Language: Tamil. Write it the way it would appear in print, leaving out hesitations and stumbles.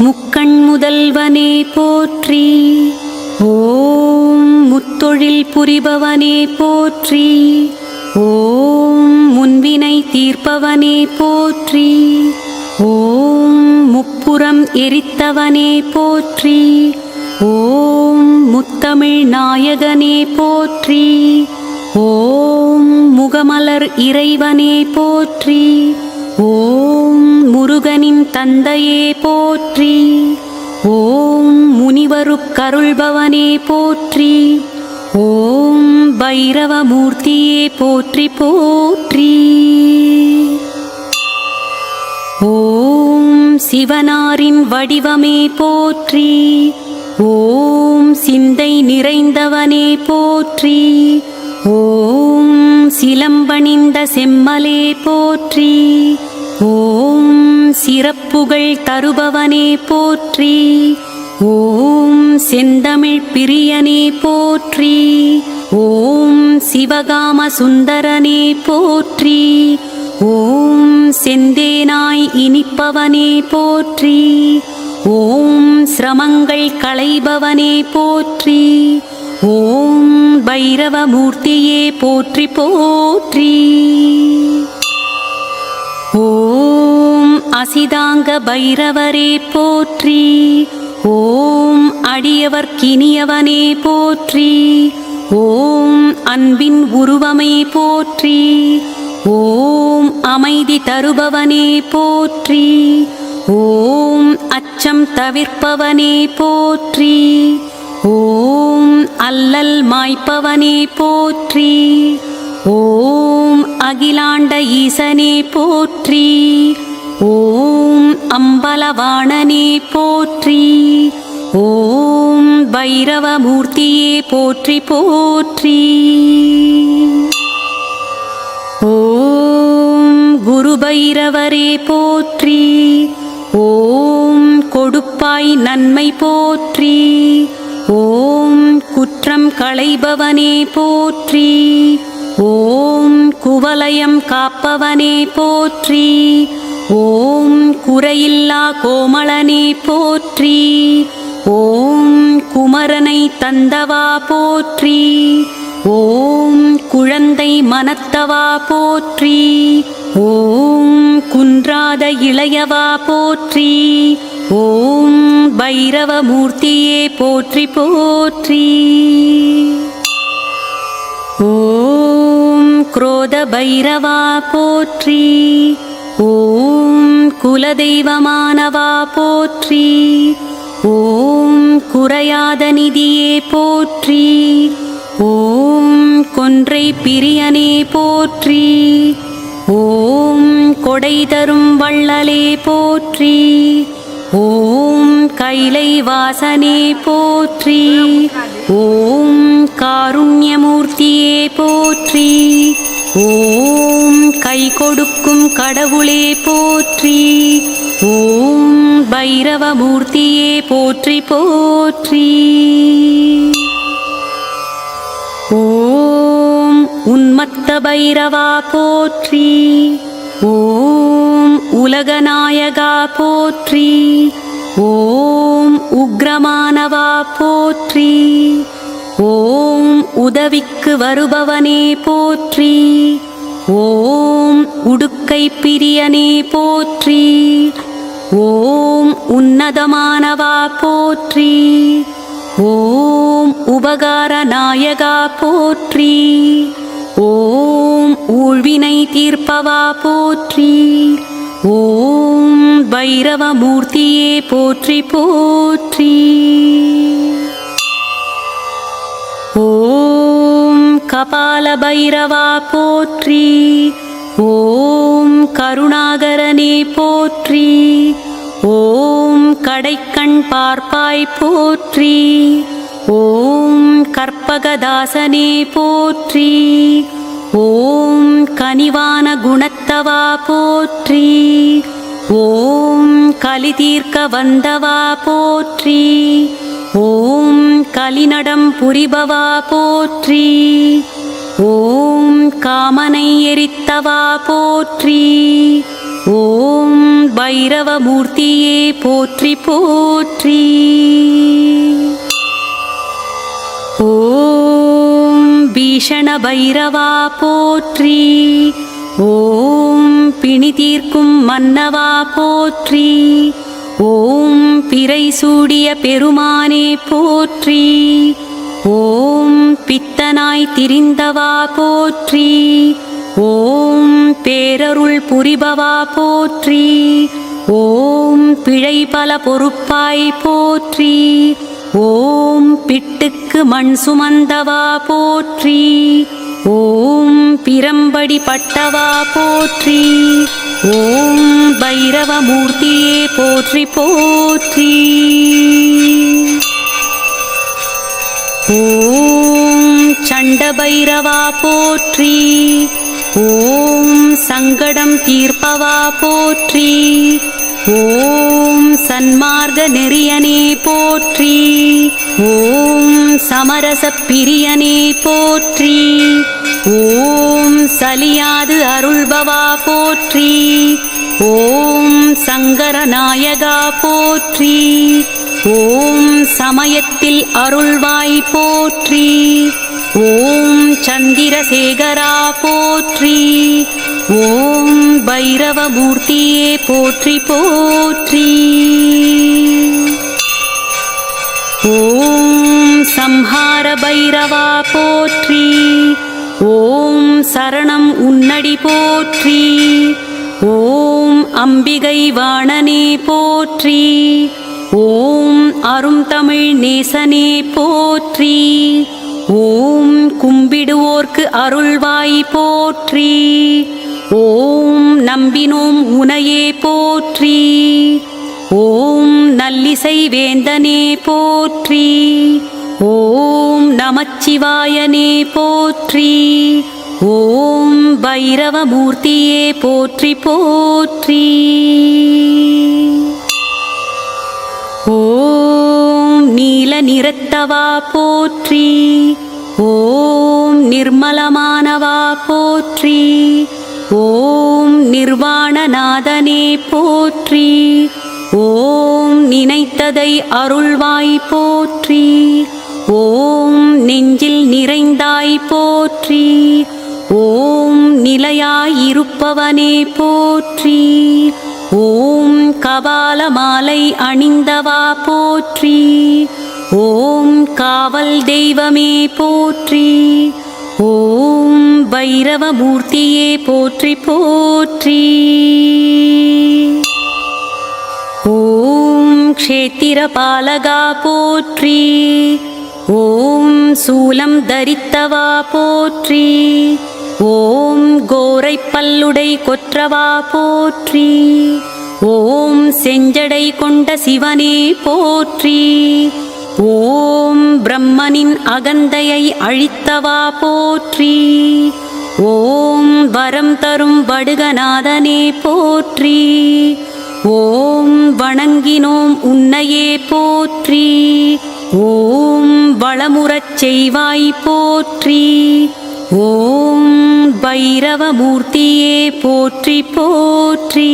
முக்கண் முதல்வனே போற்றி. ஓம் முத்தொழில் புரிபவனே போற்றி. ஓம் முன்வினை தீர்ப்பவனே போற்றி. ஓம் முப்புறம் எரித்தவனே போற்றி. ஓம் முத்தமிழ் நாயகனே போற்றி. ஓம் முகமலர் இறைவனே போற்றி. ஓம் முருகனின் தந்தையே போற்றி. ஓம் முனிவருக்கருள்பவனே போற்றி. ஓம் பைரவமூர்த்தியே போற்றி போற்றி. ஓம் சிவனாரின் வடிவமே போற்றி. ஓம் சிந்தை நிறைந்தவனே போற்றி. ஓம் சிலம்பணிந்த செம்மலே போற்றி. ஓம் சிறப்புகள் தருபவனே போற்றி. ஓம் செந்தமிழ் பிரியனே போற்றி. ஓம் சிவகாம சுந்தரனே போற்றி. ஓம் செந்தேனாய் இனிப்பவனே போற்றி. ஓம் சிரமங்கள் களைபவனே போற்றி. ஓம் பைரவமூர்த்தியே போற்றி போற்றி. ஓம் அசிதாங்க பைரவரே போற்றி. ஓம் அடியவர்க்கினியவனே போற்றி. ஓம் அன்பின் உருவமே போற்றி. ஓம் அமைதி தருபவனே போற்றி. ஓம் அச்சம் தவிர்ப்பவனே போற்றி. ஓம் அல்லல் மாய்ப்பவனே போற்றி. ஓம் அகிலாண்ட ஈசனே போற்றி. ஓம் அம்பலவாணனே போற்றி. ஓம் பைரவமூர்த்தியே போற்றி போற்றி. ஓம் குரு பைரவரே போற்றி. ஓம் கொடுப்பாய் நன்மை போற்றி. ஓம் குற்றம் களைபவனே போற்றி. ஓம் குவலயம் காப்பவனே போற்றி. ஓம் குறையில்லா கோமளனே போற்றி. ஓம் குமரனை தந்தவா போற்றி. ஓம் குழந்தை மனத்தவா போற்றி. ஓம் குன்றாத இளையவா போற்றி. ஓம் பைரவமூர்த்தியே போற்றி போற்றி. ஓம் குரோத பைரவா போற்றி. ஓம் குலதெய்வமானவா போற்றி. ஓம் குறையாத நிதியே போற்றி. ஓம் கொன்றை பிரியனே போற்றி. ஓம் கொடை தரும் வள்ளலே போற்றி. ஓம் கைலை வாசனே போற்றி. ஓம் காருண்யமூர்த்தியே போற்றி. ஓம் கை கொடுக்கும் கடவுளே போற்றி. ஓம் பைரவமூர்த்தியே போற்றி போற்றி. ஓம் உன்மத்த பைரவா போற்றி. ஓம் உலகநாயகா போற்றி. ஓம் உக்ரமானவா போற்றி. ஓம் உதவிக்கு வருபவனே போற்றி. ஓம் உடுக்கை பிரியனே போற்றி. ஓம் உன்னதமானவா போற்றி. ஓம் உபகார நாயகா போற்றி. ஓம் ஊழ்வினை தீர்ப்பவா போற்றி. ஓம் பைரவமூர்த்தியே போற்றி போற்றி. ஓம் கபால பைரவா போற்றி. ஓம் கருணாகரனே போற்றி. ஓம் கடைக்கண் பார்ப்பாய் போற்றி. ஓம் கற்பகதாசனே போற்றி. ஓம் கனிவான குணத்தவா போற்றி. ஓம் கலி தீர்க்க வந்தவா போற்றி. ஓம் கலிநடம் புரிபவா போற்றி. ஓம் காமனை எரித்தவா போற்றி. ஓம் பைரவமூர்த்தியே போற்றி போற்றி. ஓம் பீஷண பைரவா போற்றி. ஓம் பிணி தீர்க்கும் மன்னவா போற்றி. ஓம் பிறை சூடிய பெருமானே போற்றி. ஓம் பித்தனாய் திரிந்தவா போற்றி. ஓம் பேரருள் புரிபவா போற்றி. ஓம் பிழை பல பொறுப்பாய் போற்றி. ஓம் பிட்டுக்கு மண் சுமந்தவா போற்றி. ஓம் பிரம்படி பட்டவா போற்றி. ஓம் பைரவமூர்த்தியே போற்றி போற்றி. ஓம் சண்ட பைரவா போற்றி. ஓம் சங்கடம் தீர்ப்பவா போற்றி. ஓம் சன்மார்க்க நெறியனே போற்றி. ஓம் சமரச பிரியனே போற்றி. ஓம் சலியாது அருள்பவா போற்றி. ஓம் சங்கரநாயகா போற்றி. ஓம் சமயத்தில் அருள்வாய் போற்றி. ஓம் சந்திரசேகரா போற்றி. ஓம் பைரவமூர்த்தியே போற்றி போற்றி. ஓம் சம்ஹார பைரவா போற்றி. ஓம் சரணம் உன்னடி போற்றி. ஓம் அம்பிகை வாணனே போற்றி. ஓம் அரும் தமிழ் நேசனே போற்றி. ஓம் கும்பிடுவோர்க்கு அருள்வாய் போற்றி. ஓம் நம்பினோம் உனையே போற்றி. ஓம் நல்லிசை வேந்தனே போற்றி. ஓம் நமச்சிவாயனே போற்றி. ஓம் பைரவமூர்த்தியே போற்றி போற்றி. ஓம் நீல நிறத்தவா போற்றி. ஓம் நிர்மலமானவா போற்றி. ஓம் நிர்வாணநாதனே போற்றி. ஓம் நினைத்ததை அருள்வாய் போற்றி. ஓம் நெஞ்சில் நிறைந்தாய் போற்றி. ஓம் நிலையாயிருப்பவனே போற்றி. ஓம் கபால மாலை அணிந்தவா போற்றி. ஓம் காவல் தெய்வமே போற்றி. ஓம் பைரவமூர்த்தியே போற்றி போற்றி. ஓம் க்ஷேத்திரபாலகா போற்றி. ஓம் சூலம் தரித்தவா போற்றி. ஓம் கோரைப்பல்லுடை கொற்றவா போற்றி. ஓம் செஞ்சடை கொண்ட சிவனே போற்றி. ஓம் பிரம்மனின் அகந்தையை அழித்தவா போற்றி. ஓம் வரம் தரும் வடுகநாதனே போற்றி. ஓம் வணங்கினோம் உன்னையே போற்றி. ஓம் வளமுறச் செய்வாய் போற்றி. ஓம் பைரவமூர்த்தியே போற்றி போற்றி.